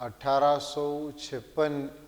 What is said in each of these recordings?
1856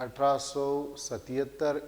1877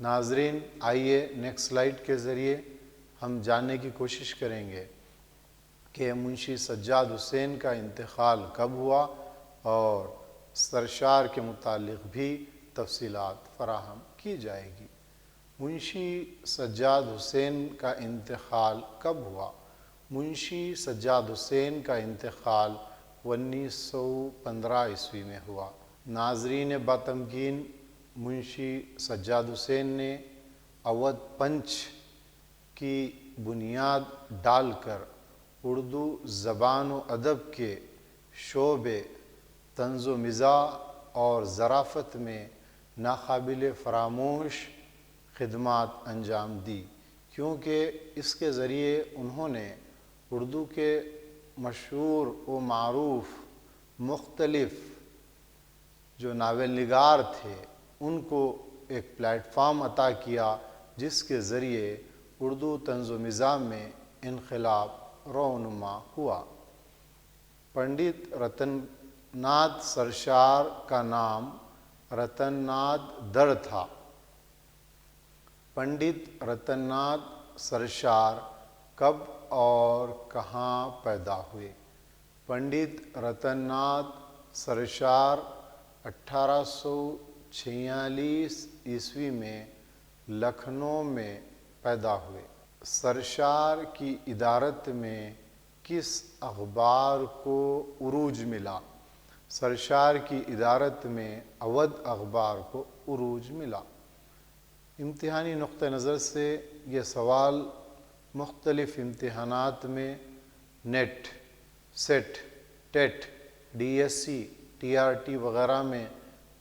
ناظرین، آئیے next slide کے ذریعے ہم جاننے کی کوشش کریں گے کہ منشی سجاد حسین کا انتقال کب ہوا اور سرشار کے متعلق بھی تفصیلات فراہم کی جائے گی۔ منشی سجاد حسین کا انتقال کب ہوا؟ منشی سجاد حسین کا انتقال 1915 عیسوی میں ہوا۔ ناظرین باتمکین، منشی سجاد حسین نے اودھ پنچ کی بنیاد ڈال کر اردو زبان و ادب کے شعبے طنز و مزاح اور ظرافت میں ناقابل فراموش خدمات انجام دی، کیونکہ اس کے ذریعے انہوں نے اردو کے مشہور و معروف مختلف جو ناول نگار تھے ان کو ایک پلیٹ فارم عطا کیا، جس کے ذریعے اردو طنز و مزاح میں انقلاب رونما ہوا۔ پنڈت رتن ناتھ سرشار کا نام رتن ناتھ در تھا۔ پنڈت رتن ناتھ سرشار کب اور کہاں پیدا ہوئے؟ پنڈت رتن ناتھ سرشار 1846 عیسوی میں لکھنؤ میں پیدا ہوئے۔ سرشار کی ادارت میں کس اخبار کو عروج ملا؟ سرشار کی ادارت میں اودھ اخبار کو عروج ملا۔ امتحانی نقطہ نظر سے یہ سوال مختلف امتحانات میں NET, SET, TET, D S C, T R T وغیرہ میں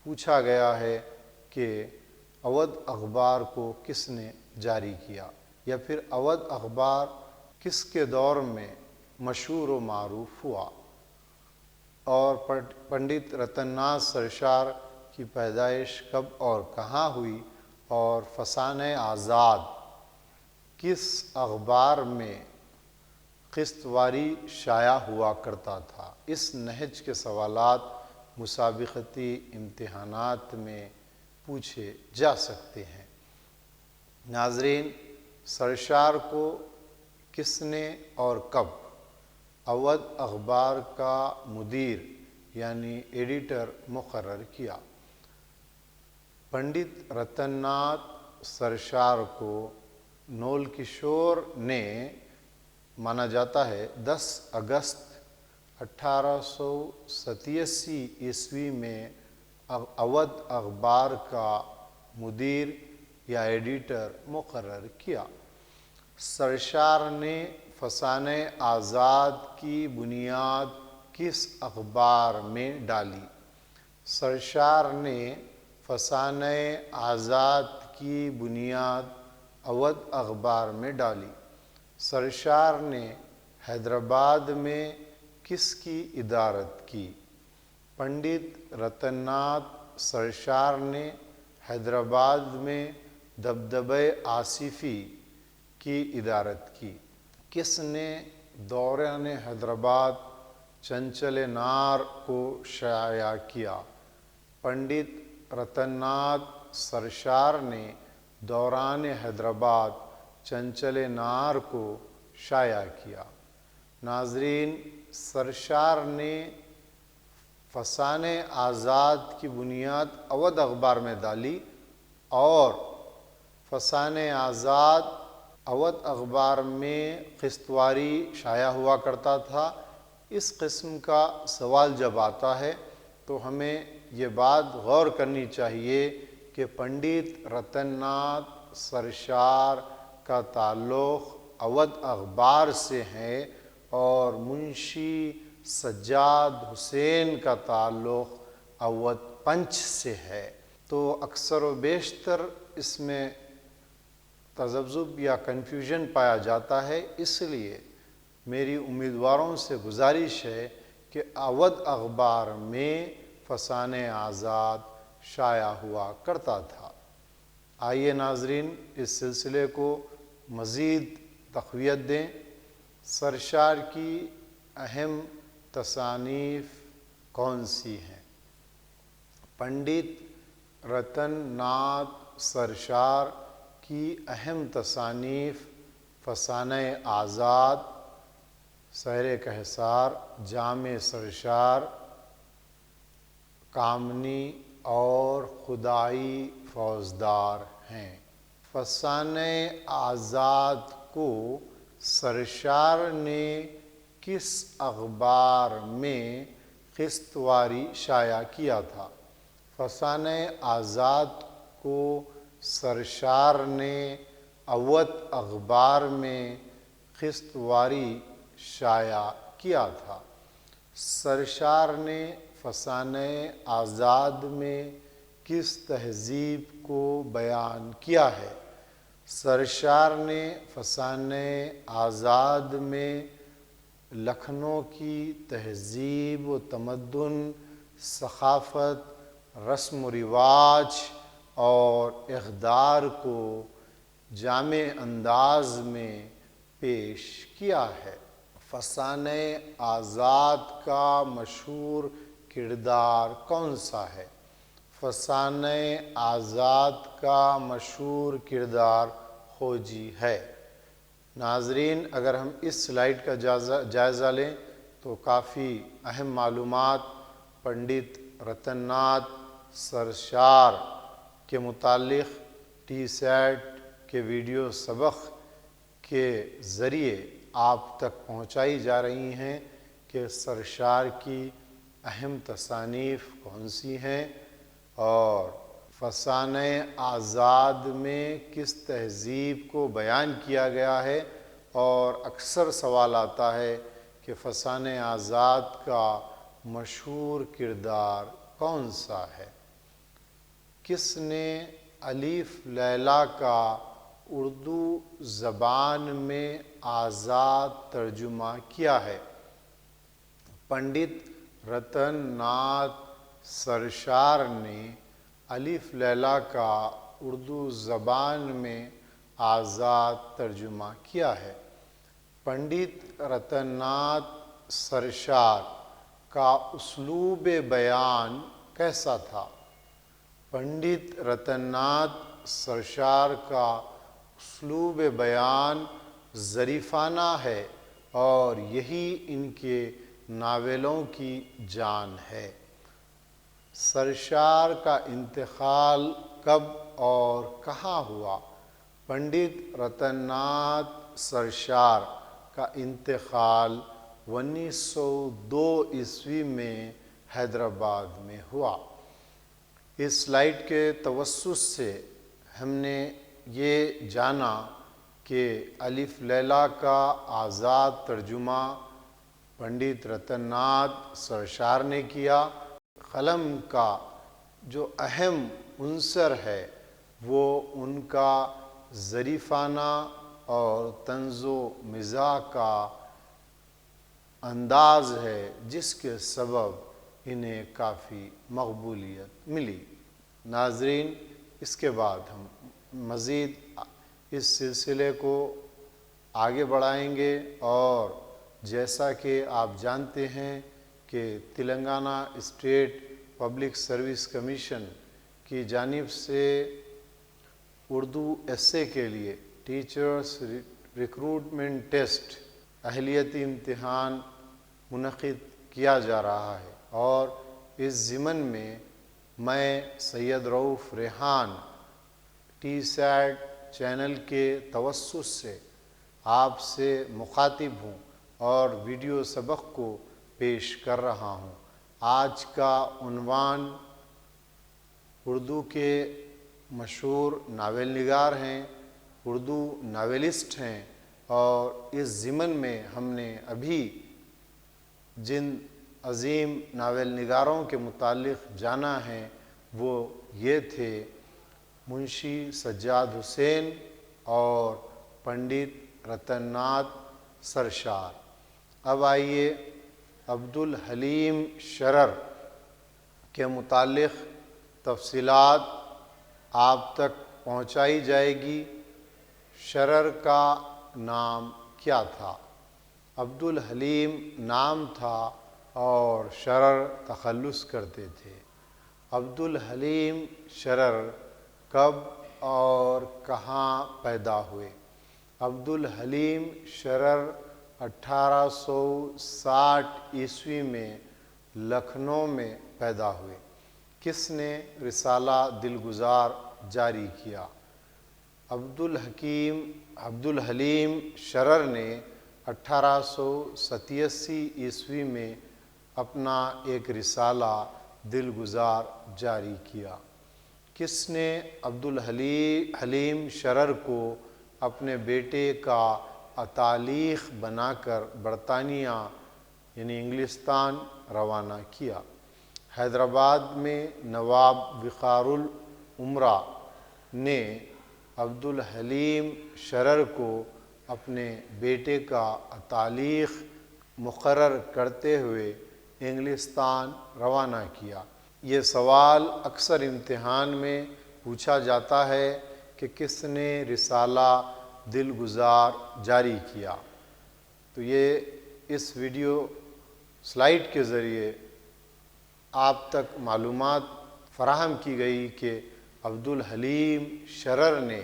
پوچھا گیا ہے کہ اودھ اخبار کو کس نے جاری کیا، یا پھر اودھ اخبار کس کے دور میں مشہور و معروف ہوا، اور پنڈت رتن ناتھ سرشار کی پیدائش کب اور کہاں ہوئی، اور فسانۂ آزاد کس اخبار میں قسط واری شائع ہوا کرتا تھا۔ اس نہج کے سوالات مسابقتی امتحانات میں پوچھے جا سکتے ہیں۔ ناظرین، سرشار کو کس نے اور کب اودھ اخبار کا مدیر یعنی ایڈیٹر مقرر کیا؟ پنڈت رتن ناتھ سرشار کو نول کشور نے مانا جاتا ہے 10 اگست 1887 عیسوی میں اودھ اخبار کا مدیر یا ایڈیٹر مقرر کیا۔ سرشار نے فسانۂ آزاد کی بنیاد کس اخبار میں ڈالی؟ سرشار نے فسانۂ آزاد کی بنیاد اودھ اخبار میں ڈالی۔ سرشار نے حیدرآباد میں کس کی ادارت کی؟ پنڈت رتن ناتھ سرشار نے حیدرآباد میں دبدبۂ آصفی کی ادارت کی۔ کس نے دوران حیدرآباد چنچل نار کو شائع کیا؟ پنڈت رتن ناتھ سرشار نے دوران حیدرآباد چنچل نار کو شائع کیا۔ ناظرین، سرشار نے فسانۂ آزاد کی بنیاد اودھ اخبار میں ڈالی، اور فسانۂ آزاد اودھ اخبار میں قسط واری شائع ہوا کرتا تھا۔ اس قسم کا سوال جب آتا ہے تو ہمیں یہ بات غور کرنی چاہیے کہ پنڈت رتن ناتھ سرشار کا تعلق اودھ اخبار سے ہے اور منشی سجاد حسین کا تعلق اودھ پنچ سے ہے، تو اکثر و بیشتر اس میں تذبذب یا کنفیوژن پایا جاتا ہے۔ اس لیے میری امیدواروں سے گزارش ہے کہ اودھ اخبار میں فسانۂ آزاد شائع ہوا کرتا تھا۔ آئیے ناظرین، اس سلسلے کو مزید تقویت دیں۔ سرشار کی اہم تصانیف کون سی ہیں؟ پنڈت رتن ناتھ سرشار کی اہم تصانیف فسانہ آزاد، سحر کہسار، جامِ سرشار، کامنی اور خدائی فوجدار ہیں۔ فسانہ آزاد کو سرشار نے کس اخبار میں قسط واری شائع کیا تھا؟ فسانہ آزاد کو سرشار نے اودھ اخبار میں قسط واری شائع کیا تھا۔ سرشار نے فسانہ آزاد میں کس تہذیب کو بیان کیا ہے؟ سرشار نے فسانہ آزاد میں لکھنؤ کی تہذیب و تمدن، ثقافت، رسم و رواج اور اقدار کو جامع انداز میں پیش کیا ہے۔ فسانہ آزاد کا مشہور کردار کون سا ہے؟ فسانہ آزاد کا مشہور کردار خوجی ہے۔ ناظرین، اگر ہم اس سلائیڈ کا جائزہ لیں تو کافی اہم معلومات پنڈت رتن ناتھ سرشار کے متعلق ٹی سیٹ کے ویڈیو سبق کے ذریعے آپ تک پہنچائی جا رہی ہیں کہ سرشار کی اہم تصانیف کون سی ہیں اور فسانہ آزاد میں کس تہذیب کو بیان کیا گیا ہے، اور اکثر سوال آتا ہے کہ فسانہ آزاد کا مشہور کردار کون سا ہے؟ کس نے الف لیلا کا اردو زبان میں آزاد ترجمہ کیا ہے؟ پنڈت رتن ناتھ سرشار نے الف لیلا کا اردو زبان میں آزاد ترجمہ کیا ہے۔ پنڈت رتن ناتھ سرشار کا اسلوب بیان کیسا تھا؟ پنڈت رتن ناتھ سرشار کا اسلوب بیان ظریفانہ ہے اور یہی ان کے ناولوں کی جان ہے۔ سرشار کا انتقال کب اور کہاں ہوا؟ پنڈت رتن ناتھ سرشار کا انتقال 1902 میں حیدرآباد میں ہوا۔ اس سلائیڈ کے توسط سے ہم نے یہ جانا کہ الف لیلا کا آزاد ترجمہ پنڈت رتن ناتھ سرشار نے کیا۔ قلم کا جو اہم عنصر ہے وہ ان کا ظریفانہ اور طنز و مزاح کا انداز ہے، جس کے سبب انہیں کافی مقبولیت ملی۔ ناظرین، اس کے بعد ہم مزید اس سلسلے کو آگے بڑھائیں گے، اور جیسا کہ آپ جانتے ہیں کہ Telangana state public service commission کی جانب سے اردو ایسے کے لیے ٹیچرز ریکروٹمنٹ ٹیسٹ اہلیتی امتحان منعقد کیا جا رہا ہے، اور اس ضمن میں سید رؤوف ریحان ٹی سیٹ چینل کے توسط سے آپ سے مخاطب ہوں اور ویڈیو سبق کو پیش کر رہا ہوں۔ آج کا عنوان اردو کے مشہور ناول نگار ہیں، اردو ناولسٹ ہیں، اور اس ضمن میں ہم نے ابھی جن عظیم ناول نگاروں کے متعلق جانا ہے وہ یہ تھے منشی سجاد حسین اور پنڈت رتن ناتھ سرشار۔ اب آئیے عبدالحلیم شرر کے متعلق تفصیلات آپ تک پہنچائی جائے گی۔ شرر کا نام کیا تھا؟ عبدالحلیم نام تھا اور شرر تخلص کرتے تھے۔ عبدالحلیم شرر کب اور کہاں پیدا ہوئے؟ عبدالحلیم شرر 1860 عیسوی میں لکھنؤ میں پیدا ہوئے۔ کس نے رسالہ دلگزار جاری کیا؟ عبدالحلیم شرر نے 1887 عیسوی میں اپنا ایک رسالہ دلگزار جاری کیا۔ کس نے عبدالحلیم شرر کو اپنے بیٹے کا اتالیق بنا کر برطانیہ یعنی انگلستان روانہ کیا؟ حیدرآباد میں نواب وقار الامراء نے عبدالحلیم شرر کو اپنے بیٹے کا اتالیق مقرر کرتے ہوئے انگلستان روانہ کیا۔ یہ سوال اکثر امتحان میں پوچھا جاتا ہے کہ کس نے رسالہ دلگزار جاری کیا؟ تو یہ اس ویڈیو سلائیڈ کے ذریعے آپ تک معلومات فراہم کی گئی کہ عبدالحلیم شرر نے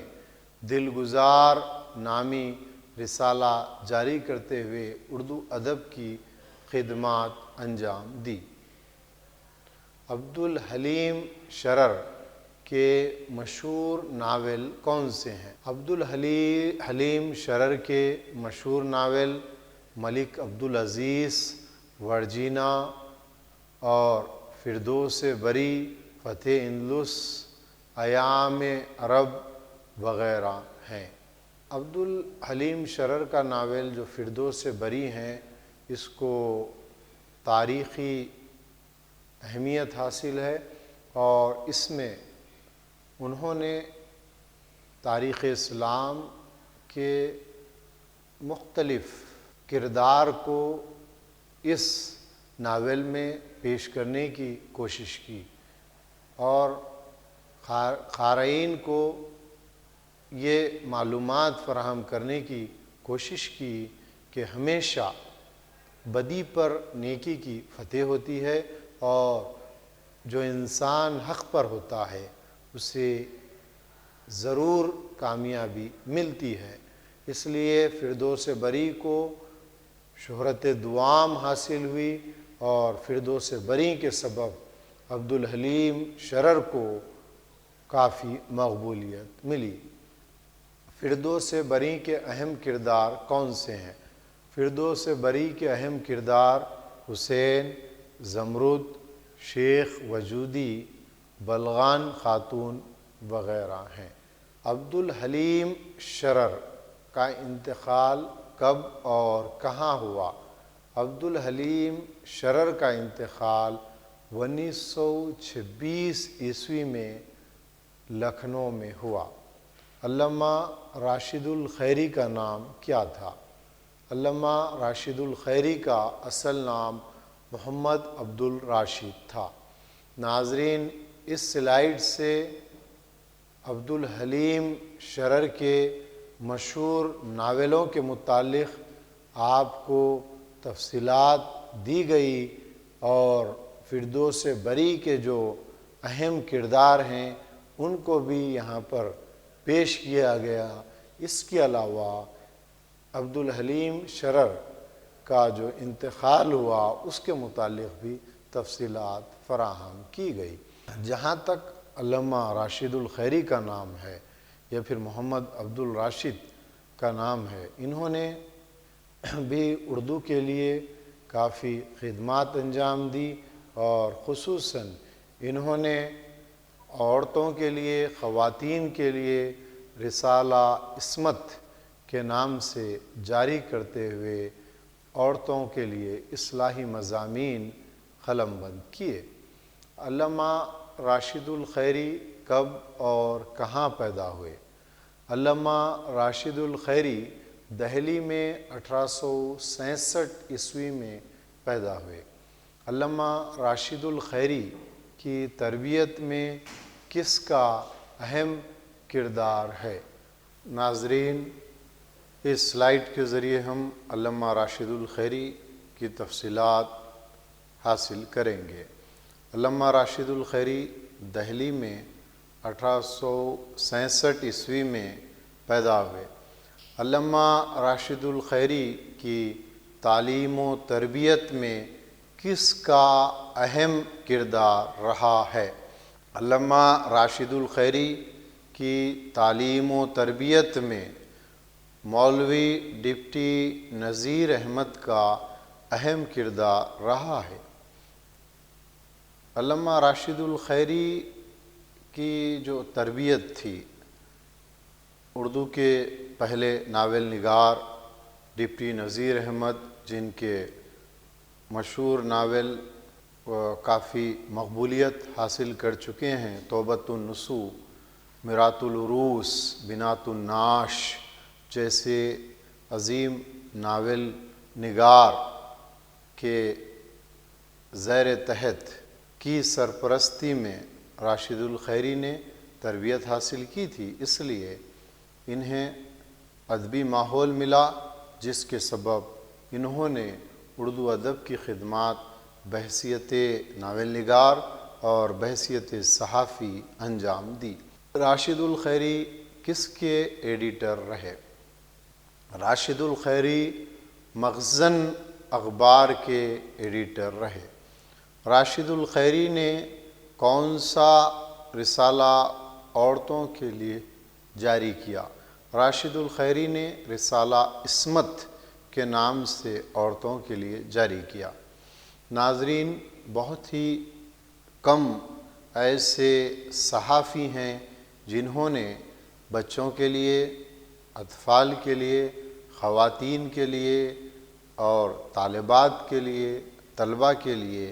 دلگزار نامی رسالہ جاری کرتے ہوئے اردو ادب کی خدمات انجام دی۔ عبدالحلیم شرر کے مشہور ناول کون سے ہیں؟ عبدالحلیم شرر کے مشہور ناول ملک عبدالعزیز، ورجینا اور فردوس بری، فتح اندلس، ایام عرب وغیرہ ہیں۔ عبدالحلیم شرر کا ناول جو فردوس بری ہیں، اس کو تاریخی اہمیت حاصل ہے اور اس میں انہوں نے تاریخ اسلام کے مختلف کردار کو اس ناول میں پیش کرنے کی کوشش کی اور قارئین کو یہ معلومات فراہم کرنے کی کوشش کی کہ ہمیشہ بدی پر نیکی کی فتح ہوتی ہے اور جو انسان حق پر ہوتا ہے اسے ضرور کامیابی ملتی ہے۔ اس لیے فردوس بری کو شہرت دوام حاصل ہوئی اور فردوس بری کے سبب عبدالحلیم شرر کو کافی مقبولیت ملی۔ فردوس بری کے اہم کردار کون سے ہیں؟ فردوس بری کے اہم کردار حسین، زمرد، شیخ وجودی، بلغان خاتون وغیرہ ہیں۔ عبدالحلیم شرر کا انتقال کب اور کہاں ہوا؟ عبدالحلیم شرر کا انتقال 1926 عیسوی میں لکھنؤ میں ہوا۔ علامہ راشد الخیری کا نام کیا تھا؟ علامہ راشد الخیری کا اصل نام محمد عبدالراشد تھا۔ ناظرین، اس سلائیڈ سے عبدالحلیم شرر کے مشہور ناولوں کے متعلق آپ کو تفصیلات دی گئی اور فردوس بری کے جو اہم کردار ہیں ان کو بھی یہاں پر پیش کیا گیا۔ اس کے علاوہ عبدالحلیم شرر کا جو انتقال ہوا اس کے متعلق بھی تفصیلات فراہم کی گئی۔ جہاں تک علامہ راشد الخیری کا نام ہے یا پھر محمد عبدالراشد کا نام ہے، انہوں نے بھی اردو کے لیے کافی خدمات انجام دی اور خصوصاً انہوں نے عورتوں کے لیے، خواتین کے لیے رسالہ عصمت کے نام سے جاری کرتے ہوئے عورتوں کے لیے اصلاحی مضامین قلم بند کیے۔ علامہ راشد الخیری کب اور کہاں پیدا ہوئے؟ علامہ راشد الخیری دہلی میں 1866 عیسوی میں پیدا ہوئے۔ علامہ راشد الخیری کی تربیت میں کس کا اہم کردار ہے؟ ناظرین، اس سلائیڈ کے ذریعے ہم علامہ راشد الخیری کی تفصیلات حاصل کریں گے۔ علامہ راشد الخیری دہلی میں 1867 عیسوی میں پیدا ہوئے۔ علامہ راشد الخیری کی تعلیم و تربیت میں کس کا اہم کردار رہا ہے؟ علامہ راشد الخیری کی تعلیم و تربیت میں مولوی ڈپٹی نذیر احمد کا اہم کردار رہا ہے۔ علامہ راشد الخیری کی جو تربیت تھی، اردو کے پہلے ناول نگار ڈپٹی نذیر احمد، جن کے مشہور ناول کافی مقبولیت حاصل کر چکے ہیں، توبۃ النصوح، مرات العروس، بنات النعاش جیسے عظیم ناول نگار کے زیر تحت کی سرپرستی میں راشد الخیری نے تربیت حاصل کی تھی، اس لیے انہیں ادبی ماحول ملا، جس کے سبب انہوں نے اردو ادب کی خدمات بحیثیت ناول نگار اور بحیثیت صحافی انجام دی۔ راشد الخیری کس کے ایڈیٹر رہے؟ راشد الخیری مخزن اخبار کے ایڈیٹر رہے۔ راشد الخیری نے کون سا رسالہ عورتوں کے لیے جاری کیا؟ راشد الخیری نے رسالہ عصمت کے نام سے عورتوں کے لیے جاری کیا۔ ناظرین، بہت ہی کم ایسے صحافی ہیں جنہوں نے بچوں کے لیے، اطفال کے لیے، خواتین کے لیے اور طالبات کے لیے، طلباء کے لیے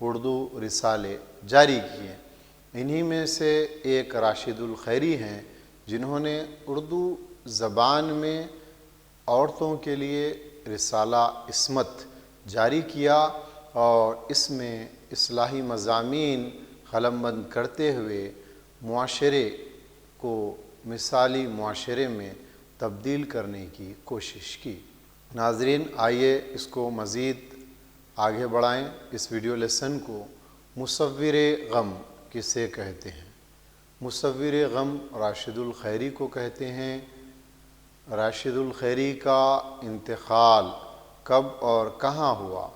اردو رسالے جاری کیے۔ انہی میں سے ایک راشد الخیری ہیں، جنہوں نے اردو زبان میں عورتوں کے لیے رسالہ عصمت جاری کیا اور اس میں اصلاحی مضامین قلم بند کرتے ہوئے معاشرے کو مثالی معاشرے میں تبدیل کرنے کی کوشش کی۔ ناظرین، آئیے اس کو مزید آگے بڑھائیں۔ اس ویڈیو لیسن کو مصور غم کسے کہتے ہیں؟ مصور غم راشد الخیری کو کہتے ہیں۔ راشد الخیری کا انتقال کب اور کہاں ہوا؟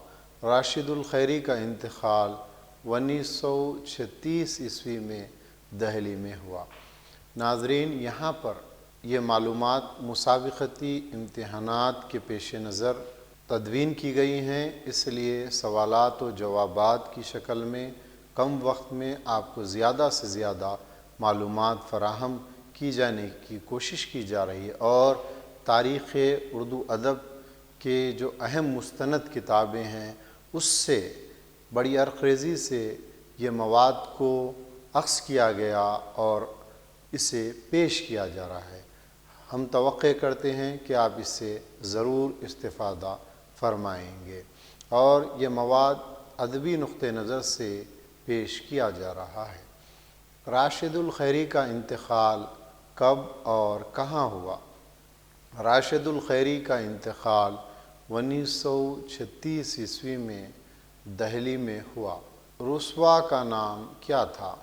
راشد الخیری کا انتقال 1936 عیسوی میں دہلی میں ہوا۔ ناظرین، یہاں پر یہ معلومات مسابقتی امتحانات کے پیش نظر تدوین کی گئی ہیں، اس لیے سوالات و جوابات کی شکل میں کم وقت میں آپ کو زیادہ سے زیادہ معلومات فراہم کی جانے کی کوشش کی جا رہی ہے، اور تاریخ اردو ادب کے جو اہم مستند کتابیں ہیں اس سے بڑی عرقریزی سے یہ مواد کو اخذ کیا گیا اور اسے پیش کیا جا رہا ہے۔ ہم توقع کرتے ہیں کہ آپ اس سے ضرور استفادہ فرمائیں گے، اور یہ مواد ادبی نقطہ نظر سے پیش کیا جا رہا ہے۔ راشد الخیری کا انتقال کب اور کہاں ہوا؟ راشد الخیری کا انتقال 1936 عیسوی میں دہلی میں ہوا۔ رسوا کا نام کیا تھا؟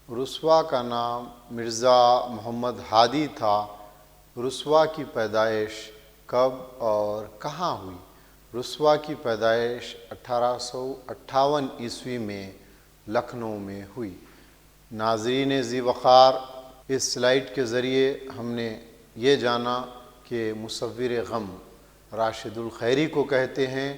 رسوا کا نام مرزا محمد ہادی تھا۔ رسوا کی پیدائش کب اور کہاں ہوئی؟ رسوا کی پیدائش 1858 عیسوی میں لکھنؤ میں ہوئی۔ ناظرین ذی وقار، اس سلائیڈ کے ذریعے ہم نے یہ جانا کہ مصور غم راشد الخیری کو کہتے ہیں۔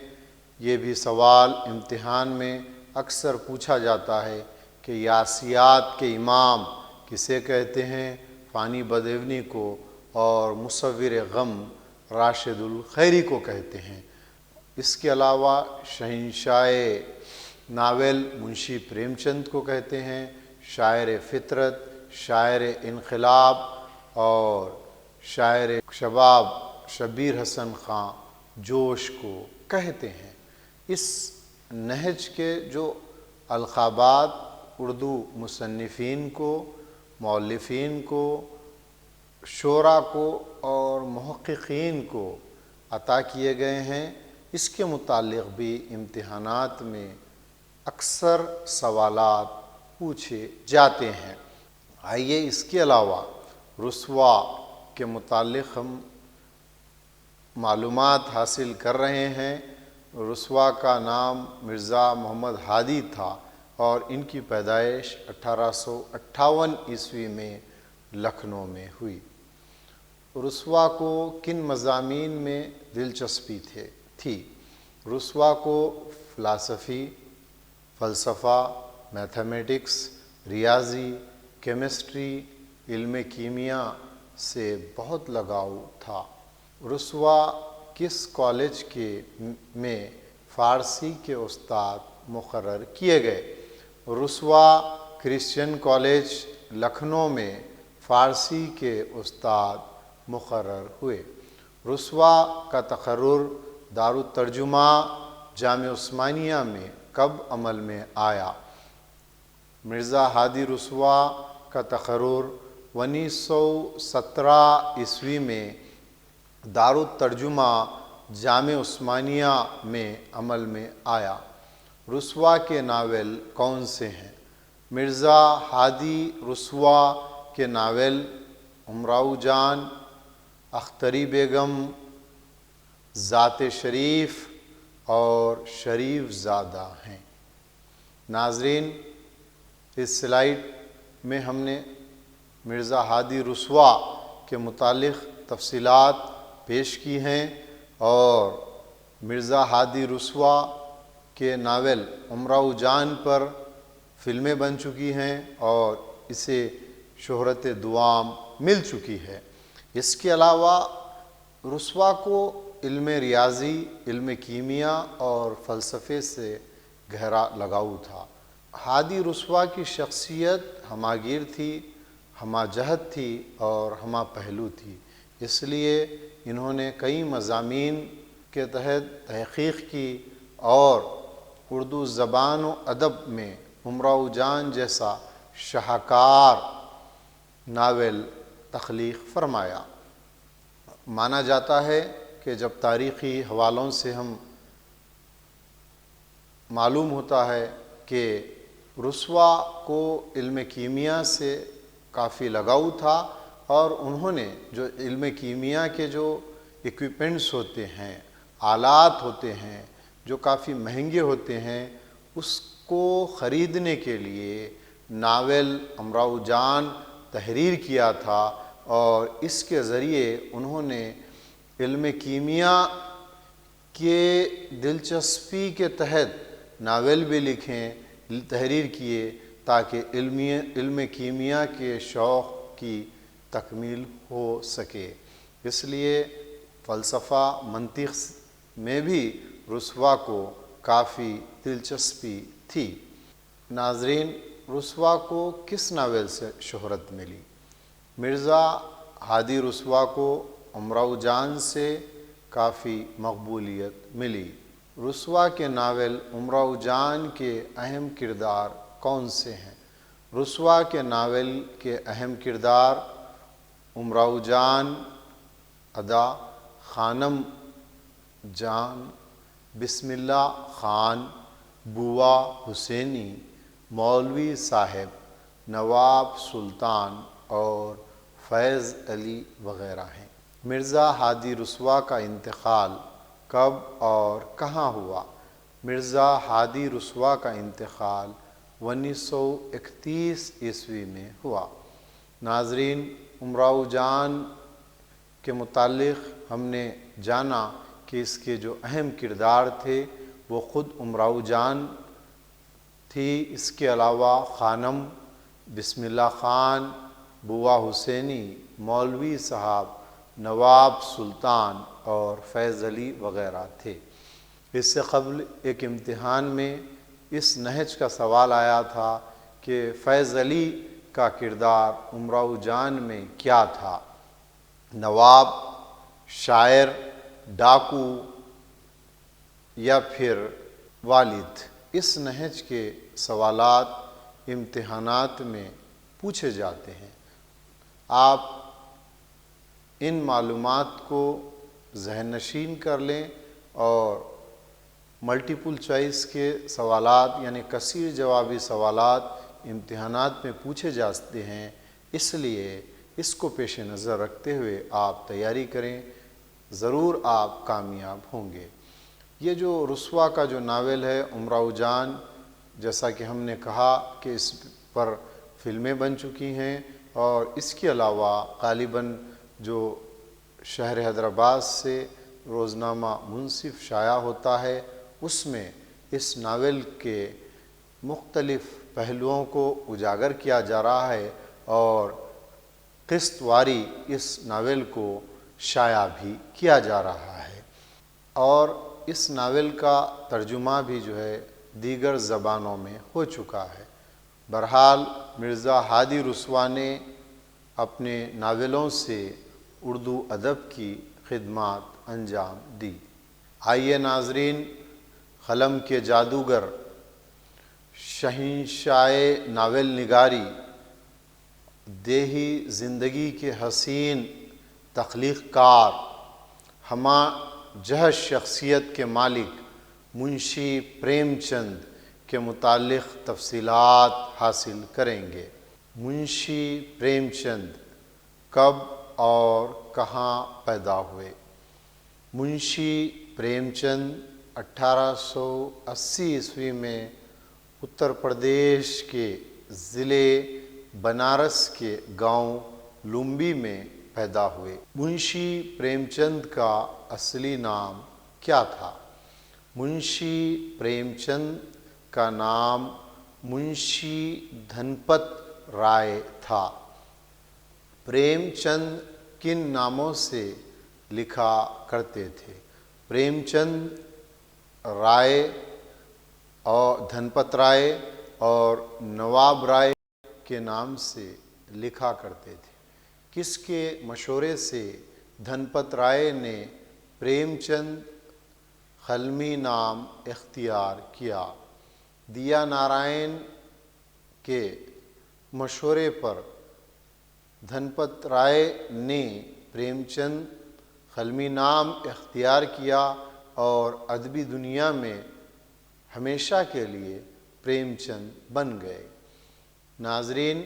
یہ بھی سوال امتحان میں اکثر پوچھا جاتا ہے کہ یاسیات کے امام کسے کہتے ہیں؟ فانی بدیونی کو، اور مصور غم راشد الخیری کو کہتے ہیں۔ اس کے علاوہ شہنشاہ ناول منشی پریم چند کو کہتے ہیں، شاعر فطرت، شاعر انقلاب اور شاعر شباب شبیر حسن خاں جوش کو کہتے ہیں۔ اس نہج کے جو القابات اردو مصنفین کو، مؤلفین کو، شعراء کو اور محققین کو عطا کیے گئے ہیں، اس کے متعلق بھی امتحانات میں اکثر سوالات پوچھے جاتے ہیں۔ آئیے اس کے علاوہ رسوا کے متعلق ہم معلومات حاصل کر رہے ہیں۔ رسوا کا نام مرزا محمد ہادی تھا اور ان کی پیدائش 1858 عیسوی میں لکھنؤ میں ہوئی۔ رسوا کو کن مضامین میں دلچسپی تھی؟ رسوا کو فلسفہ، میتھمیٹکس، ریاضی، کیمسٹری، علم کیمیا سے بہت لگاؤ تھا۔ رسوا کس کالج میں فارسی کے استاد مقرر کیے گئے؟ رسوا کرسچین کالج لکھنؤ میں فارسی کے استاد مقرر ہوئے۔ رسوا کا تقرر دارالترجمہ جامعہ عثمانیہ میں کب عمل میں آیا؟ مرزا ہادی رسوا کا تقرر 1917 عیسوی میں دارالترجمہ جامعہ عثمانیہ میں عمل میں آیا۔ رسوا کے ناول کون سے ہیں؟ مرزا ہادی رسوا کے ناول امراؤ جان، اختری بیگم، ذات شریف اور شریف زادہ ہیں۔ ناظرین، اس سلائیڈ میں ہم نے مرزا ہادی رسوا کے متعلق تفصیلات پیش کی ہیں اور مرزا ہادی رسوا کے ناول امراؤ جان پر فلمیں بن چکی ہیں اور اسے شہرت دوام مل چکی ہے۔ اس کے علاوہ رسوا کو علم ریاضی، علم کیمیا اور فلسفے سے گہرا لگاؤ تھا۔ ہادی رسوا کی شخصیت ہمہ گیر تھی، ہمہ جہت تھی اور ہمہ پہلو تھی، اس لیے انہوں نے کئی مضامین کے تحت تحقیق کی اور اردو زبان و ادب میں امراؤ جان جیسا شاہکار ناول تخلیق فرمایا۔ مانا جاتا ہے کہ جب تاریخی حوالوں سے ہم معلوم ہوتا ہے کہ رسوا کو علم کیمیا سے کافی لگاؤ تھا اور انہوں نے جو علم کیمیا کے جو ایکوپمنٹس ہوتے ہیں، آلات ہوتے ہیں جو کافی مہنگے ہوتے ہیں، اس کو خریدنے کے لیے ناول امراؤ جان تحریر کیا تھا اور اس کے ذریعے انہوں نے علم کیمیا کے دلچسپی کے تحت ناول بھی لکھیں، تحریر کیے تاکہ علم کیمیا کے شوق کی تکمیل ہو سکے۔ اس لیے فلسفہ، منطق میں بھی رسوا کو کافی دلچسپی تھی۔ ناظرین، رسوا کو کس ناول سے شہرت ملی؟ مرزا ہادی رسوا کو امراؤ جان سے کافی مقبولیت ملی۔ رسوا کے ناول امراؤ جان کے اہم کردار کون سے ہیں؟ رسوا کے ناول کے اہم کردار امراؤ جان، ادا خانم جان، بسم اللہ خان، بوا حسینی، مولوی صاحب، نواب سلطان اور فیض علی وغیرہ ہیں۔ مرزا ہادی رسوا کا انتقال کب اور کہاں ہوا؟ مرزا ہادی رسوا کا انتقال 1931 عیسوی میں ہوا۔ ناظرین، امراؤ جان کے متعلق ہم نے جانا کہ اس کے جو اہم کردار تھے وہ خود امراؤ جان تھی۔ اس کے علاوہ خانم، بسم اللہ خان، بوا حسینی، مولوی صاحب، نواب سلطان اور فیض علی وغیرہ تھے۔ اس سے قبل ایک امتحان میں اس نہج کا سوال آیا تھا کہ فیض علی کا کردار امراؤ جان میں کیا تھا؟ نواب، شاعر، ڈاکو یا پھر والد؟ اس نہج کے سوالات امتحانات میں پوچھے جاتے ہیں۔ آپ ان معلومات کو ذہن نشین کر لیں اور ملٹیپل چوائس کے سوالات یعنی کثیر جوابی سوالات امتحانات میں پوچھے جاتے ہیں، اس لیے اس کو پیش نظر رکھتے ہوئے آپ تیاری کریں، ضرور آپ کامیاب ہوں گے۔ یہ جو رسوا کا جو ناول ہے امراؤ جان، جیسا کہ ہم نے کہا کہ اس پر فلمیں بن چکی ہیں، اور اس کے علاوہ غالباً جو شہر حیدرآباد سے روزنامہ منصف شائع ہوتا ہے، اس میں اس ناول کے مختلف پہلوؤں کو اجاگر کیا جا رہا ہے، اور قسط واری اس ناول کو شائع بھی کیا جا رہا ہے، اور اس ناول کا ترجمہ بھی جو ہے دیگر زبانوں میں ہو چکا ہے۔ بہرحال مرزا ہادی رسوا نے اپنے ناولوں سے اردو ادب کی خدمات انجام دی۔ آئیے ناظرین، قلم کے جادوگر، شہنشاہ ناول نگاری، دیہی زندگی کے حسین تخلیق کار، ہمہ جہت شخصیت کے مالک منشی پریم چند کے متعلق تفصیلات حاصل کریں گے۔ منشی پریم چند کب اور کہاں پیدا ہوئے؟ منشی پریم چند 1880 عیسوی میں اتر پردیش کے ضلع بنارس کے گاؤں لمبی میں پیدا ہوئے۔ منشی پریم چند کا اصلی نام کیا تھا؟ منشی پریم چند کا نام منشی دھنپت رائے تھا۔ پریم چند کن ناموں سے لکھا کرتے تھے؟ پریم چند رائے اور دھنپت رائے اور نواب رائے کے نام سے لکھا کرتے تھے۔ کس کے مشورے سے دھنپت رائے نے پریم چند قلمی نام اختیار کیا؟ دیا نارائن کے مشورے پر دھنپت رائے نے پریم چند قلمی نام اختیار کیا اور ادبی دنیا میں ہمیشہ کے لیے پریم چند بن گئے۔ ناظرین،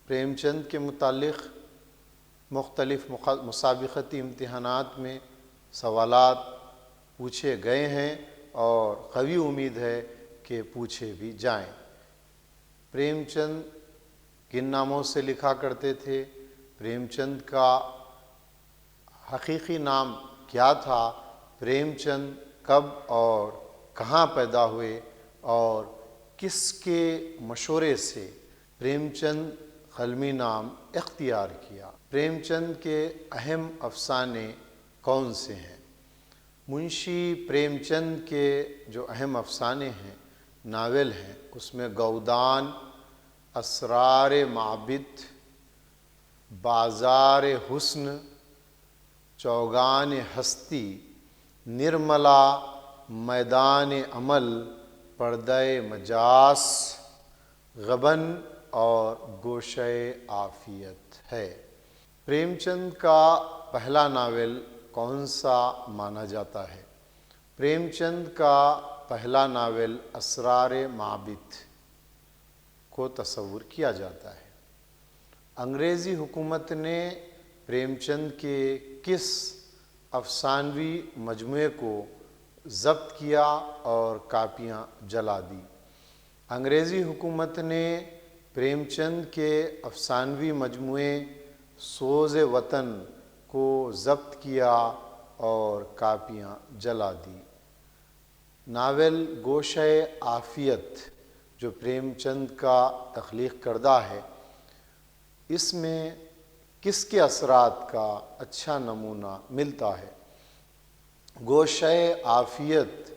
پریم چند کے متعلق مختلف مسابقتی امتحانات میں سوالات پوچھے گئے ہیں، اور قوی امید ہے کہ پوچھے بھی جائیں۔ پریم چند کن ناموں سے لکھا کرتے تھے؟ پریم چند کا حقیقی نام کیا تھا؟ پریم چند کب اور کہاں پیدا ہوئے، اور کس کے مشورے سے پریم چند قلمی نام اختیار کیا؟ پریم چند کے اہم افسانے کون سے ہیں؟ منشی پریم چند کے جو اہم افسانے ہیں، ناول ہیں، اس میں گودان، اسرار معبد، بازار حسن، چوگان ہستی، نرملا، میدان عمل، پردہ مجاس، غبن اور گوشہ عافیت ہے۔ پریم چند کا پہلا ناول کون سا مانا جاتا ہے؟ پریم چند کا پہلا ناول اسرار معبد کو تصور کیا جاتا ہے۔ انگریزی حکومت نے پریم چند کے کس افسانوی مجموعے کو ضبط کیا اور کاپیاں جلا دی؟ انگریزی حکومت نے پریم چند کے افسانوی مجموعے سوز وطن کو ضبط کیا اور کاپیاں جلا دی۔ ناول گوشہ عافیت جو پریم چند کا تخلیق کردہ ہے، اس میں کس کے اثرات کا اچھا نمونہ ملتا ہے؟ گوشہ عافیت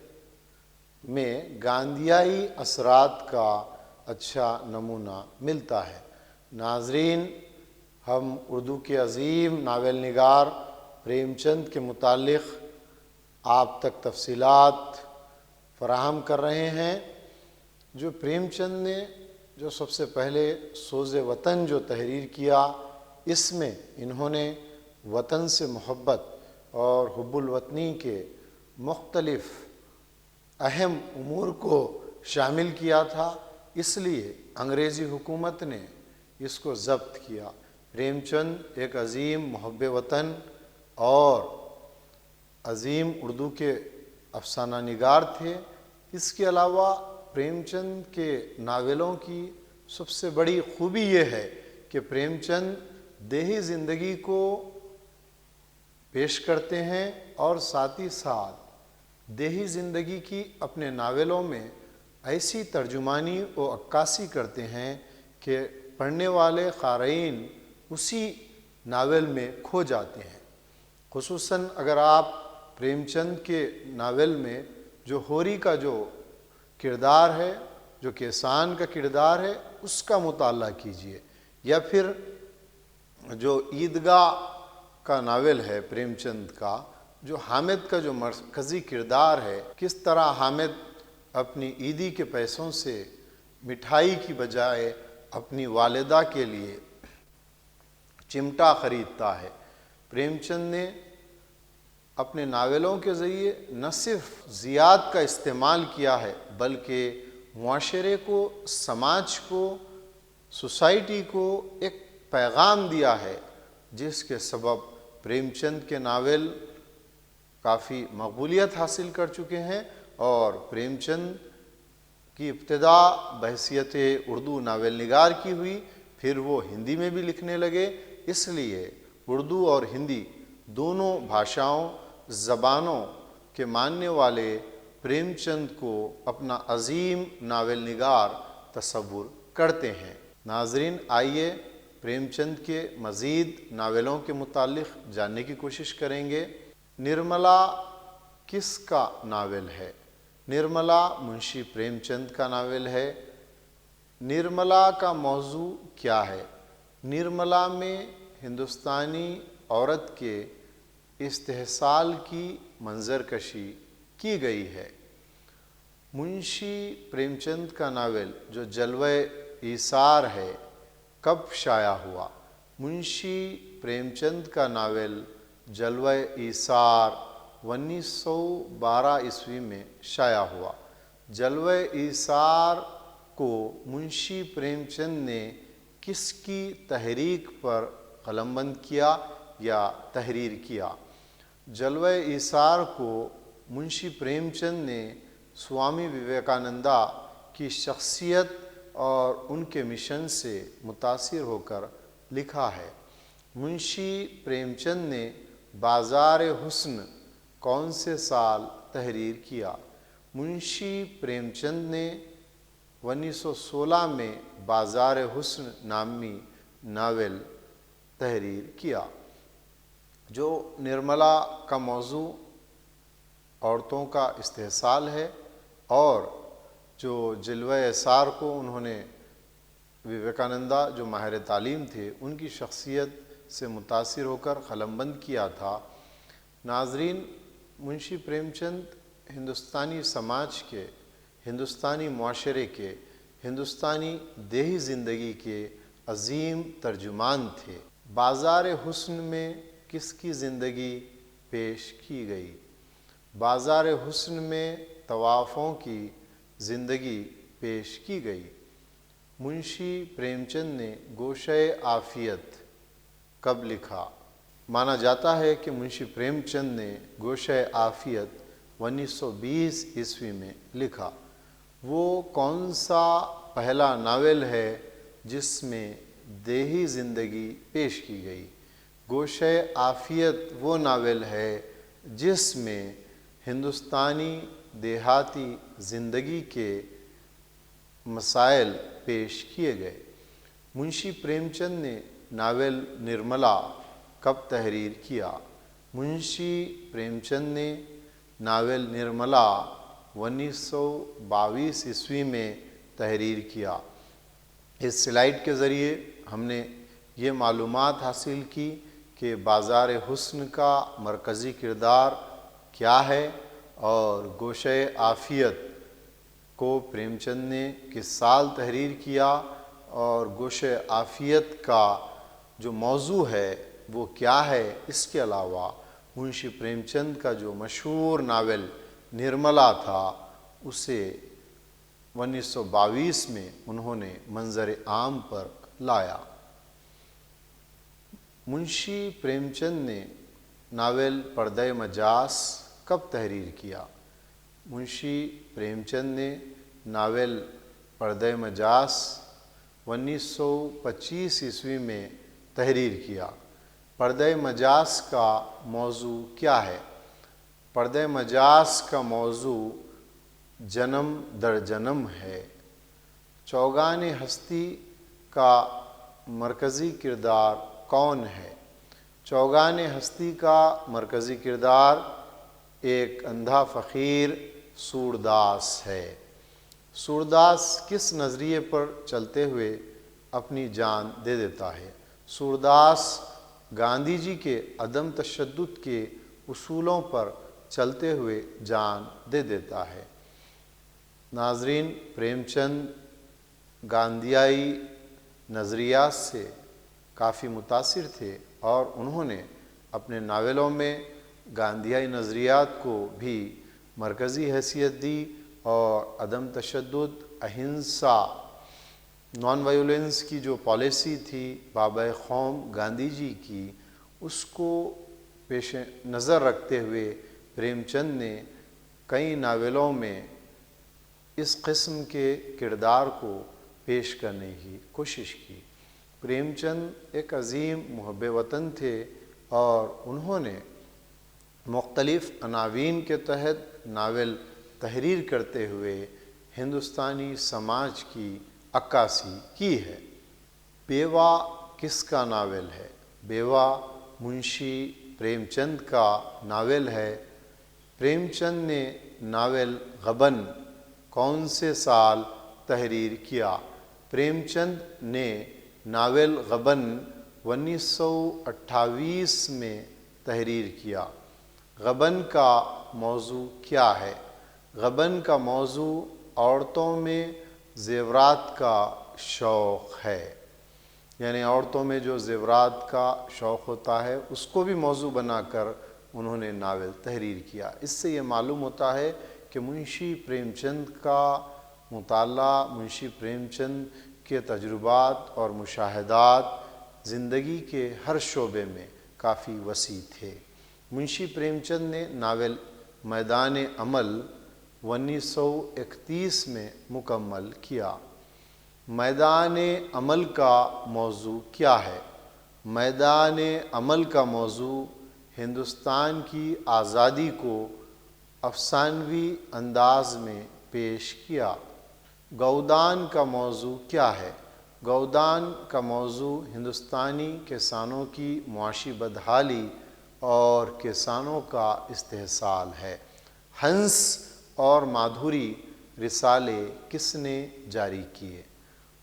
میں گاندھیائی اثرات کا اچھا نمونہ ملتا ہے۔ ناظرین، ہم اردو کے عظیم ناول نگار پریم چند کے متعلق آپ تک تفصیلات فراہم کر رہے ہیں۔ جو پریم چند نے جو سب سے پہلے سوز وطن جو تحریر کیا، اس میں انہوں نے وطن سے محبت اور حب الوطنی کے مختلف اہم امور کو شامل کیا تھا، اس لیے انگریزی حکومت نے اس کو ضبط کیا۔ پریم چند ایک عظیم محب وطن اور عظیم اردو کے افسانہ نگار تھے۔ اس کے علاوہ پریم چند کے ناولوں کی سب سے بڑی خوبی یہ ہے کہ پریم چند دیہی زندگی کو پیش کرتے ہیں اور ساتھ ہی ساتھ دیہی زندگی کی اپنے ناولوں میں ایسی ترجمانی و عکاسی کرتے ہیں کہ پڑھنے والے قارئین اسی ناول میں کھو جاتے ہیں۔ خصوصاً اگر آپ پریم چند کے ناول میں جو ہوری کا جو کردار ہے، جو کسان کا کردار ہے، اس کا مطالعہ کیجئے، یا پھر جو عیدگاہ کا ناول ہے پریم چند کا، جو حامد کا جو مرکزی کردار ہے، کس طرح حامد اپنی عیدی کے پیسوں سے مٹھائی کی بجائے اپنی والدہ کے لیے چمٹا خریدتا ہے۔ پریم چند نے اپنے ناولوں کے ذریعے نہ صرف زیاد کا استعمال کیا ہے بلکہ معاشرے کو، سماج کو، سوسائٹی کو ایک پیغام دیا ہے، جس کے سبب پریم چند کے ناول کافی مقبولیت حاصل کر چکے ہیں، اور پریم چند کی ابتدا بحیثیت اردو ناول نگار کی ہوئی، پھر وہ ہندی میں بھی لکھنے لگے۔ اس لیے اردو اور ہندی دونوں بھاشاؤں، زبانوں کے ماننے والے پریم چند کو اپنا عظیم ناول نگار تصور کرتے ہیں۔ ناظرین، آئیے پریم چند کے مزید ناولوں کے متعلق جاننے کی کوشش کریں گے۔ نرملا کس کا ناول ہے؟ نرملا منشی پریم چند کا ناول ہے۔ نرملا کا موضوع کیا ہے؟ نرملا میں ہندوستانی عورت کے استحصال کی منظر کشی کی گئی ہے۔ منشی پریم چند کا ناول جو جلوہ ایثار ہے، کب شائع ہوا؟ منشی پریم چند کا ناول جلوہ ایثار 1912 عیسوی میں شائع ہوا۔ جلوہ ایثار کو منشی پریم چند نے کس کی تحریک پر قلم بند کیا یا تحریر کیا؟ جلوہ ایثار کو منشی پریم چند نے سوامی وویکانندا کی شخصیت اور ان کے مشن سے متاثر ہو کر لکھا ہے۔ منشی پریم چند نے بازار حسن کون سے سال تحریر کیا؟ منشی پریم چند نے 1916 میں بازار حسن نامی ناول تحریر کیا۔ جو نرملا کا موضوع عورتوں کا استحصال ہے، اور جو جلوہ ایثار کو انہوں نے وویکانندا جو ماہر تعلیم تھے ان کی شخصیت سے متاثر ہو کر قلم بند کیا تھا۔ ناظرین، منشی پریم چند ہندوستانی سماج کے، ہندوستانی معاشرے کے، ہندوستانی دیہی زندگی کے عظیم ترجمان تھے۔ بازار حسن میں کس کی زندگی پیش کی گئی؟ بازار حسن میں طوافوں کی زندگی پیش کی گئی۔ منشی پریم چند نے گوشہ عافیت کب لکھا؟ مانا جاتا ہے کہ منشی پریم چند نے گوشہ عافیت 1920 عیسوی میں لکھا۔ وہ کون سا پہلا ناول ہے جس میں دیہی زندگی پیش کی گئی؟ گوشہ عافیت وہ ناول ہے جس میں ہندوستانی دیہاتی زندگی کے مسائل پیش کیے گئے۔ منشی پریم چند نے ناول نرملا کب تحریر کیا؟ منشی پریم چند نے ناول نرملا 1922 عیسوی میں تحریر کیا۔ اس سلائیڈ کے ذریعے ہم نے یہ معلومات حاصل کی کہ بازار حسن کا مرکزی کردار کیا ہے، اور گوشہ عافیت کو پریم چند نے کس سال تحریر کیا، اور گوشہ عافیت کا جو موضوع ہے وہ کیا ہے۔ اس کے علاوہ منشی پریم چند کا جو مشہور ناول نرملا تھا، اسے 1922 میں انہوں نے منظر عام پر لایا۔ منشی پریم چند نے ناول پردہ مجاز کب تحریر کیا؟ منشی پریم چند نے ناول پردہ مجاز 1925 عیسوی میں تحریر کیا۔ پردہ مجاز کا موضوع کیا ہے؟ پردہ مجاز کا موضوع جنم در جنم ہے۔ چوگان ہستی کا مرکزی کردار کون ہے؟ چوگان ہستی کا مرکزی کردار ایک اندھا فقیر سورداس ہے۔ سورداس کس نظریے پر چلتے ہوئے اپنی جان دے دیتا ہے؟ سورداس گاندھی جی کے عدم تشدد کے اصولوں پر چلتے ہوئے جان دے دیتا ہے۔ ناظرین، پریم چند گاندھیائی نظریات سے کافی متاثر تھے اور انہوں نے اپنے ناولوں میں گاندھیائی نظریات کو بھی مرکزی حیثیت دی اور عدم تشدد، اہنسا، نان وائیولنس کی جو پالیسی تھی بابا قوم گاندھی جی کی، اس کو پیش نظر رکھتے ہوئے پریم چند نے کئی ناولوں میں اس قسم کے کردار کو پیش کرنے کی کوشش کی۔ پریم چند ایک عظیم محب وطن تھے اور انہوں نے مختلف عناوین کے تحت ناول تحریر کرتے ہوئے ہندوستانی سماج کی عکاسی کی ہے۔ بیوہ کس کا ناول ہے؟ بیوہ منشی پریم چند کا ناول ہے۔ پریم چند نے ناول غبن کون سے سال تحریر کیا؟ پریم چند نے ناول غبن 1928 میں تحریر کیا۔ غبن کا موضوع کیا ہے؟ غبن کا موضوع عورتوں میں زیورات کا شوق ہے، یعنی عورتوں میں جو زیورات کا شوق ہوتا ہے اس کو بھی موضوع بنا کر انہوں نے ناول تحریر کیا۔ اس سے یہ معلوم ہوتا ہے کہ منشی پریم چند کا مطالعہ، منشی پریم چند کے تجربات اور مشاہدات زندگی کے ہر شعبے میں کافی وسیع تھے۔ منشی پریم چند نے ناول میدان عمل 1931 میں مکمل کیا۔ میدان عمل کا موضوع کیا ہے؟ میدان عمل کا موضوع ہندوستان کی آزادی کو افسانوی انداز میں پیش کیا۔ گودان کا موضوع کیا ہے؟ گودان کا موضوع ہندوستانی کسانوں کی معاشی بدحالی اور کسانوں کا استحصال ہے۔ ہنس اور مادھوری رسالے کس نے جاری کیے؟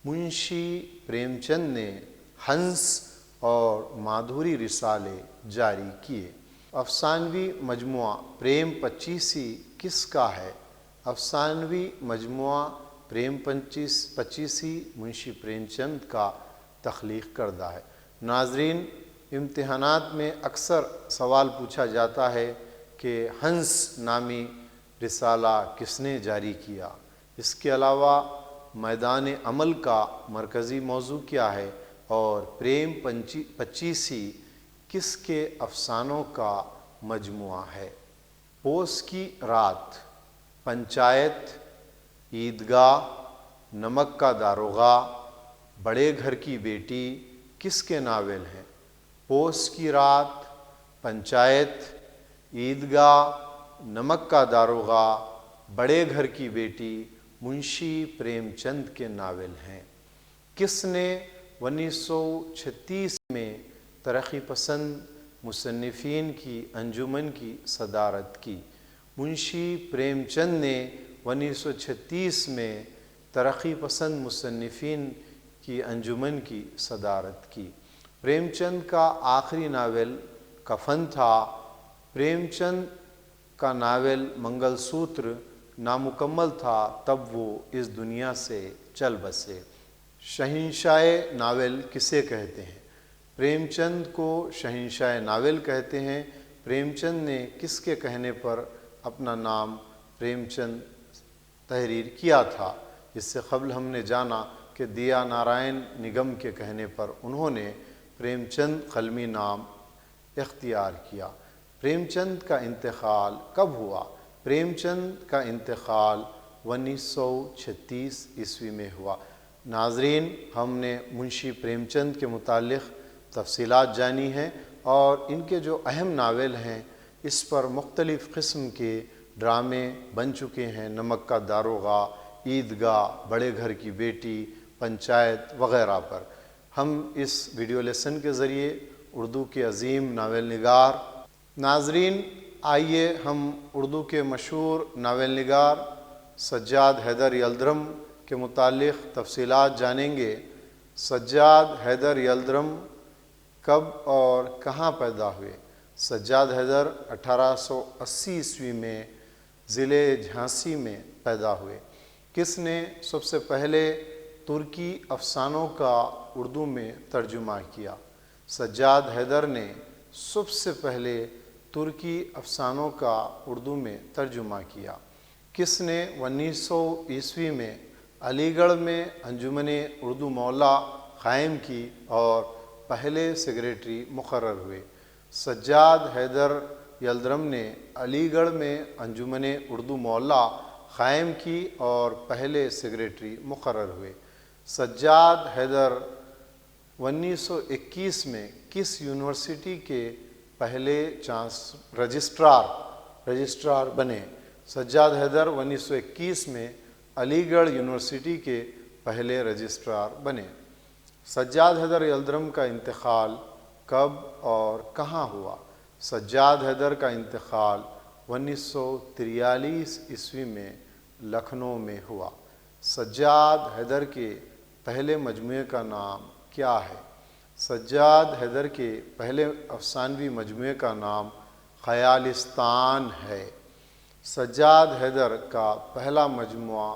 منشی پریم چند نے ہنس اور مادھوری رسالے جاری کیے۔ افسانوی مجموعہ پریم پچیسی کس کا ہے؟ افسانوی مجموعہ پریم پچیسی منشی پریم چند کا تخلیق کردہ ہے۔ ناظرین، امتحانات میں اکثر سوال پوچھا جاتا ہے کہ ہنس نامی رسالہ کس نے جاری کیا؟ اس کے علاوہ میدان عمل کا مرکزی موضوع کیا ہے اور پریم پچیسی کس کے افسانوں کا مجموعہ ہے؟ پوس کی رات، پنچایت، عیدگاہ، نمک کا داروغہ، بڑے گھر کی بیٹی کس کے ناول ہیں؟ پوس کی رات، پنچایت، عیدگاہ، نمک کا داروغہ، بڑے گھر کی بیٹی منشی پریم چند کے ناول ہیں۔ کس نے 1936 میں ترقی پسند مصنفین کی انجمن کی صدارت کی؟ منشی پریم چند نے 1936 میں ترقی پسند مصنفین کی انجمن کی صدارت کی۔ پریم چند کا آخری ناول کفن تھا۔ پریم چند کا ناول منگل سوتر نامکمل تھا، تب وہ اس دنیا سے چل بسے۔ شہنشاہ ناول کسے کہتے ہیں؟ پریم چند کو شہنشاہ ناول کہتے ہیں۔ پریم چند نے کس کے کہنے پر اپنا نام پریم چند تحریر کیا تھا؟ اس سے قبل ہم نے جانا کہ دیا نارائن نگم کے کہنے پر انہوں نے پریم چند قلمی نام اختیار کیا۔ پریم چند کا انتقال کب ہوا؟ پریم چند کا انتقال 1936 عیسوی میں ہوا۔ ناظرین، ہم نے منشی پریم چند کے متعلق تفصیلات جانی ہیں اور ان کے جو اہم ناول ہیں اس پر مختلف قسم کے ڈرامے بن چکے ہیں، نمک کا داروغہ، عیدگاہ، بڑے گھر کی بیٹی، پنچایت وغیرہ پر۔ ہم اس ویڈیو لیسن کے ذریعے اردو کے عظیم ناول نگار، ناظرین آئیے ہم اردو کے مشہور ناول نگار سجاد حیدر یلدرم کے متعلق تفصیلات جانیں گے۔ سجاد حیدر یلدرم کب اور کہاں پیدا ہوئے؟ سجاد حیدر 1880 عیسوی میں ضلع جھانسی میں پیدا ہوئے۔ کس نے سب سے پہلے ترکی افسانوں کا اردو میں ترجمہ کیا؟ سجاد حیدر نے سب سے پہلے ترکی افسانوں کا اردو میں ترجمہ کیا۔ کس نے 1900 عیسوی میں علی گڑھ میں انجمن اردو مولا قائم کی اور پہلے سیکریٹری مقرر ہوئے؟ سجاد حیدر یلدرم نے علی گڑھ میں انجمن اردو مولا قائم کی اور پہلے سیکریٹری مقرر ہوئے۔ سجاد حیدر 1921 میں کس یونیورسٹی کے پہلے رجسٹرار بنے؟ سجاد حیدر 1921 میں علی گڑھ یونیورسٹی کے پہلے رجسٹرار بنے۔ سجاد حیدر یلدرم کا انتقال کب اور کہاں ہوا؟ سجاد حیدر کا انتقال 1943 عیسوی میں لکھنؤ میں ہوا۔ سجاد حیدر کے پہلے مجموعے کا نام کیا ہے؟ سجاد حیدر کے پہلے افسانوی مجموعے کا نام خیالستان ہے۔ سجاد حیدر کا پہلا مجموعہ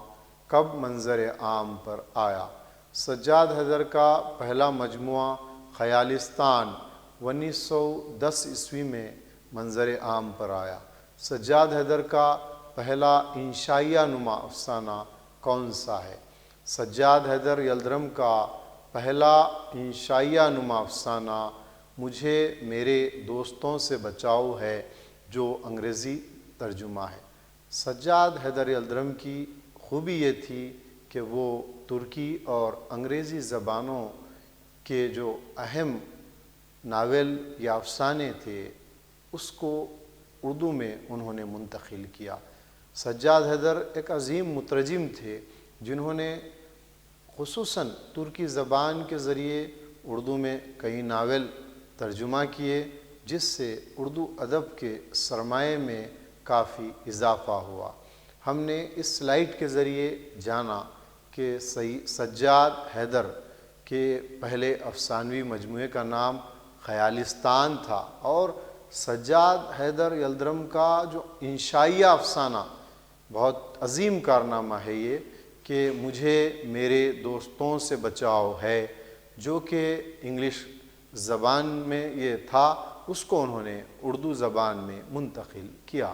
کب منظر عام پر آیا؟ سجاد حیدر کا پہلا مجموعہ خیالستان 1910 عیسوی میں منظر عام پر آیا۔ سجاد حیدر کا پہلا انشائیہ نما افسانہ کون سا ہے؟ سجاد حیدر یلدرم کا پہلا انشائیہ نما افسانہ مجھے میرے دوستوں سے بچاؤ ہے، جو انگریزی ترجمہ ہے۔ سجاد حیدر یلدرم کی خوبی یہ تھی کہ وہ ترکی اور انگریزی زبانوں کے جو اہم ناول یا افسانے تھے اس کو اردو میں انہوں نے منتقل کیا۔ سجاد حیدر ایک عظیم مترجم تھے جنہوں نے خصوصاً ترکی زبان کے ذریعے اردو میں کئی ناول ترجمہ کیے، جس سے اردو ادب کے سرمایہ میں کافی اضافہ ہوا۔ ہم نے اس سلائیڈ کے ذریعے جانا کہ سجاد حیدر کے پہلے افسانوی مجموعے کا نام خیالستان تھا، اور سجاد حیدر یلدرم کا جو انشائیہ افسانہ بہت عظیم کارنامہ ہے یہ کہ مجھے میرے دوستوں سے بچاؤ ہے، جو کہ انگلش زبان میں یہ تھا، اس کو انہوں نے اردو زبان میں منتقل کیا۔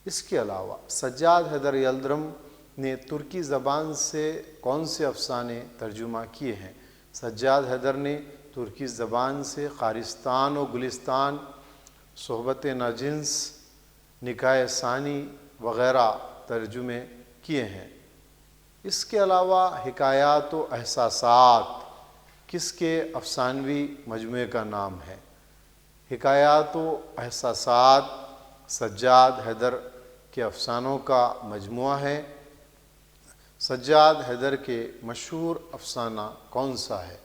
اس کے علاوہ سجاد حیدر یلدرم نے ترکی زبان سے کون سے افسانے ترجمہ کیے ہیں؟ سجاد حیدر نے ترکی زبان سے قارستان و گلستان، صحبت ناجنس، نکائے ثانی وغیرہ ترجمے کیے ہیں۔ اس کے علاوہ حکایات و احساسات کس کے افسانوی مجموعے کا نام ہے؟ حکایات و احساسات سجاد حیدر کے افسانوں کا مجموعہ ہے۔ سجاد حیدر کے مشہور افسانہ کون سا ہے؟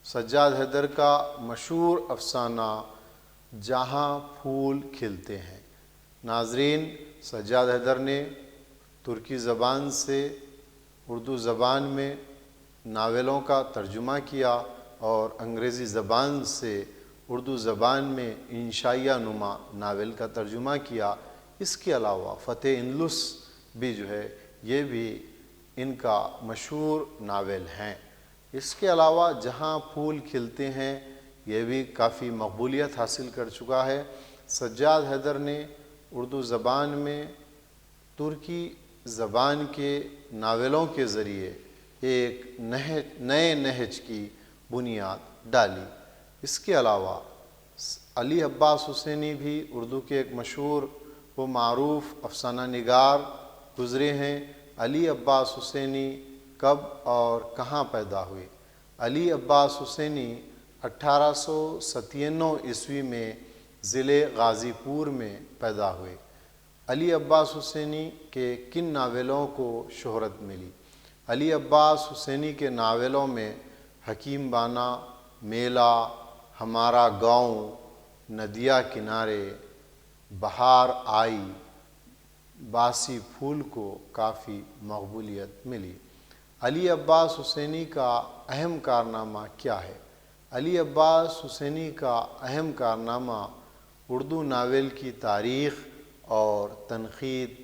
سجاد حیدر کا مشہور افسانہ جہاں پھول کھلتے ہیں۔ ناظرین، سجاد حیدر نے ترکی زبان سے اردو زبان میں ناولوں کا ترجمہ کیا اور انگریزی زبان سے اردو زبان میں انشائیہ نما ناول کا ترجمہ کیا۔ اس کے علاوہ فتح اندلس بھی جو ہے یہ بھی ان کا مشہور ناول ہیں۔ اس کے علاوہ جہاں پھول کھلتے ہیں یہ بھی کافی مقبولیت حاصل کر چکا ہے۔ سجاد حیدر نے اردو زبان میں ترکی زبان کے ناولوں کے ذریعے ایک نئے نہج کی بنیاد ڈالی۔ اس کے علاوہ علی عباس حسینی بھی اردو کے ایک مشہور و معروف افسانہ نگار گزرے ہیں۔ علی عباس حسینی کب اور کہاں پیدا ہوئے؟ علی عباس حسینی 1897 عیسوی میں ضلع غازی پور میں پیدا ہوئے۔ علی عباس حسینی کے کن ناولوں کو شہرت ملی؟ علی عباس حسینی کے ناولوں میں حکیم بانا، میلہ، ہمارا گاؤں، ندیا کنارے، بہار آئی، باسی پھول کو کافی مقبولیت ملی۔ علی عباس حسینی کا اہم کارنامہ کیا ہے؟ علی عباس حسینی کا اہم کارنامہ اردو ناول کی تاریخ اور تنقید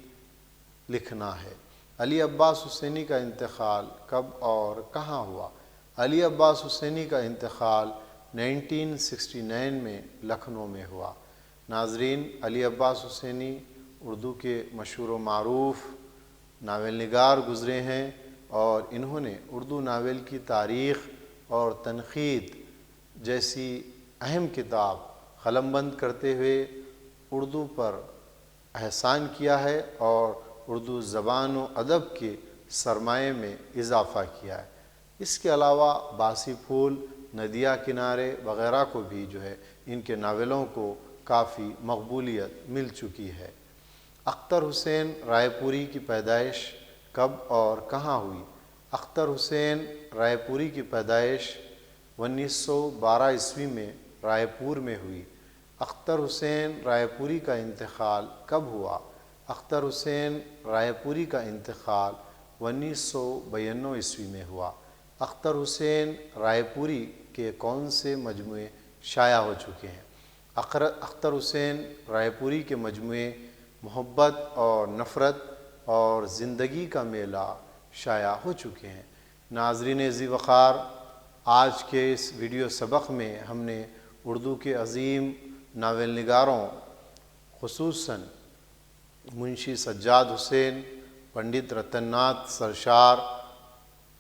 لکھنا ہے۔ علی عباس حسینی کا انتقال کب اور کہاں ہوا؟ علی عباس حسینی کا انتقال 1969 میں لکھنؤ میں ہوا۔ ناظرین، علی عباس حسینی اردو کے مشہور و معروف ناول نگار گزرے ہیں اور انہوں نے اردو ناول کی تاریخ اور تنقید جیسی اہم کتاب قلم بند کرتے ہوئے اردو پر احسان کیا ہے اور اردو زبان و ادب کے سرمایے میں اضافہ کیا ہے۔ اس کے علاوہ باسی پھول، ندیا کنارے وغیرہ کو بھی ان کے ناولوں کو کافی مقبولیت مل چکی ہے۔ اختر حسین رائے پوری کی پیدائش کب اور کہاں ہوئی؟ اختر حسین رائے پوری کی پیدائش 1912 عیسوی میں رائے پور میں ہوئی۔ اختر حسین رائے پوری کا انتقال کب ہوا؟ اختر حسین رائے پوری کا انتقال 1992 عیسوی میں ہوا۔ اختر حسین رائے پوری کے کون سے مجموعے شائع ہو چکے ہیں؟ اختر حسین رائے پوری کے مجموعے محبت اور نفرت اور زندگی کا میلہ شائع ہو چکے ہیں۔ ناظرین ذی وقار، آج کے اس ویڈیو سبق میں ہم نے اردو کے عظیم ناول نگاروں خصوصاً منشی سجاد حسین، پنڈت رتن ناتھ سرشار،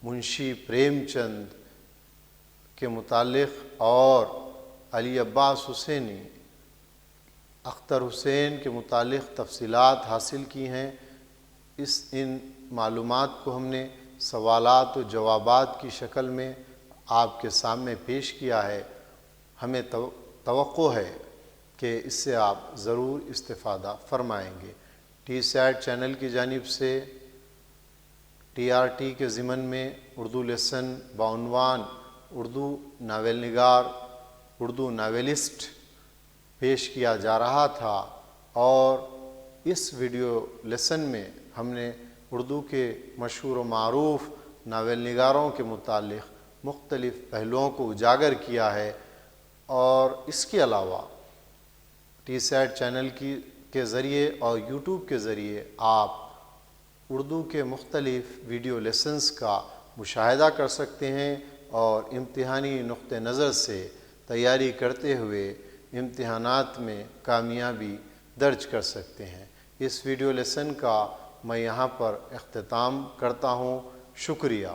منشی پریم چند کے متعلق اور علی عباس حسینی، اختر حسین کے متعلق تفصیلات حاصل کی ہیں۔ ان معلومات کو ہم نے سوالات و جوابات کی شکل میں آپ کے سامنے پیش کیا ہے۔ ہمیں توقع ہے کہ اس سے آپ ضرور استفادہ فرمائیں گے۔ ٹی سیٹ چینل کی جانب سے TRT کے ضمن میں اردو لیسن بعنوان اردو ناول نگار، اردو ناولسٹ پیش کیا جا رہا تھا، اور اس ویڈیو لیسن میں ہم نے اردو کے مشہور و معروف ناول نگاروں کے متعلق مختلف پہلوؤں کو اجاگر کیا ہے، اور اس کے علاوہ ٹی سیٹ چینل کے ذریعے اور یوٹیوب کے ذریعے آپ اردو کے مختلف ویڈیو لیسنز کا مشاہدہ کر سکتے ہیں اور امتحانی نقطہ نظر سے تیاری کرتے ہوئے امتحانات میں کامیابی درج کر سکتے ہیں۔ اس ویڈیو لیسن کا میں یہاں پر اختتام کرتا ہوں۔ شکریہ۔